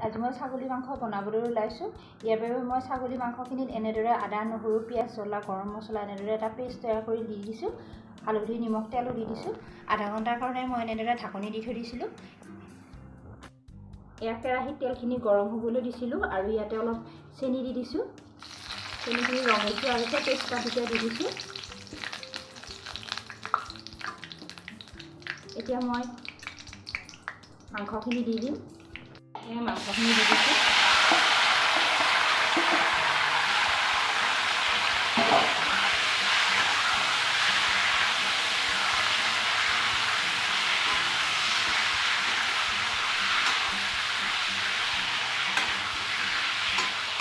আজি মই ছাগলী মাংস বনাবলৈ ওলাইছোঁ। ইয়াৰ বাবে মই ছাগলী মাংসখিনিত এনেদৰে আদা, নহৰু, পিঁয়াজ, জ্বলা, গৰম মছলা এনেদৰে এটা পেষ্ট তৈয়াৰ কৰি দি দিছোঁ। হালধি, নিমখ, তেলো দি দিছোঁ। আধা ঘণ্টাৰ কাৰণে মই এনেদৰে ঢাকনি দি থৈ দিছিলোঁ। এয়া কেৰাহীত তেলখিনি গৰম হ'বলৈ দিছিলোঁ আৰু ইয়াতে অলপ চেনি দি দিছোঁ। চেনিখিনি ৰঙাই থোৱাৰ পিছত তেজপাতটো দি দিছোঁ। এতিয়া মই মাংসখিনি দি দিম। মাংসখিনি দি দিছোঁ।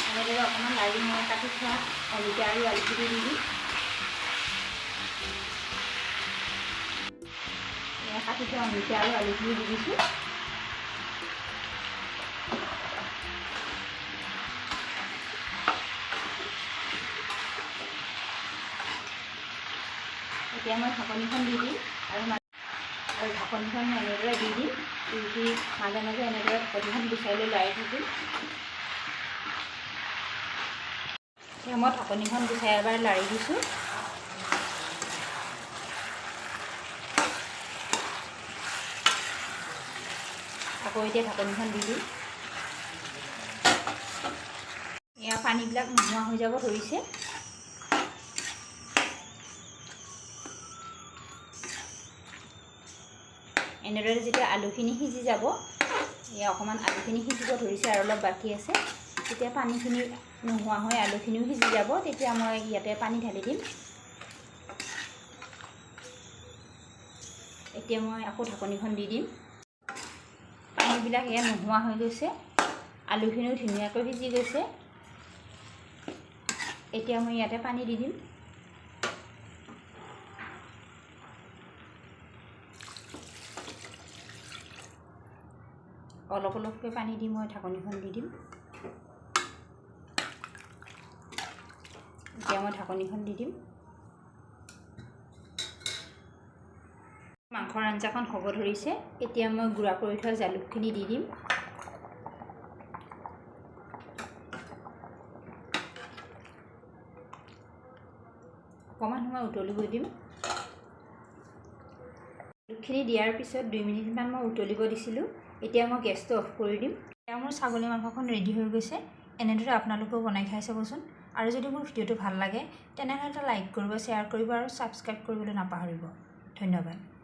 এনেদৰে অকণমান লাৰি মই কাটি থোৱা অমিতা আৰু আলুখিনি দি দিম। কাটি থোৱা অমিতা আৰু আলুখিনি দি দিছোঁ। এতিয়া মই ঢাকনিখন দি দিম আৰু ঢাকনিখন এনেদৰে দি দিম। মাজে মাজে এনেদৰে ঢাকনিখন গুচাই লৈ লাৰি থাকিম। এতিয়া মই ঢাকনিখন গুচাই এবাৰ লাৰি দিছোঁ। আকৌ এতিয়া ঢাকনিখন দি দিম। এয়া পানীবিলাক নোহোৱা হৈ যাব ধৰিছে। এনেদৰে যেতিয়া আলুখিনি সিজি যাব, এয়া অকণমান আলুখিনি সিজিব ধৰিছে আৰু অলপ বাকী আছে। তেতিয়া পানীখিনি নোহোৱা হৈ আলুখিনিও সিজি যাব, তেতিয়া মই ইয়াতে পানী ঢালি দিম। এতিয়া মই আকৌ ঢাকনিখন দি দিম। পানীবিলাক এয়া নোহোৱা হৈ গৈছে, আলুখিনিও ধুনীয়াকৈ সিজি গৈছে। এতিয়া মই ইয়াতে পানী দি দিম। অলপ অলপকৈ পানী দি মই ঢাকনিখন দি দিম। এতিয়া মই ঢাকনিখন দি দিম। মাংসৰ আঞ্জাখন হ'ব ধৰিছে। এতিয়া মই গুড়া কৰি থোৱা জালুকখিনি দি দিম। অকণমান সময় উতলিব দিম। জালুকখিনি দিয়াৰ পিছত 2 মিনিটমান মই উতলিব দিছিলোঁ। এতিয়া মই গেছটো অফ কৰি দিম। এতিয়া মোৰ ছাগলী মাংসখন ৰেডি হৈ গৈছে। এনেদৰে আপোনালোকেও বনাই খাই চাবচোন। আৰু যদি মোৰ ভিডিঅ'টো ভাল লাগে তেনেহ'লে এটা লাইক কৰিব, শ্বেয়াৰ কৰিব আৰু ছাবস্ক্ৰাইব কৰিবলৈ নাপাহৰিব। ধন্যবাদ।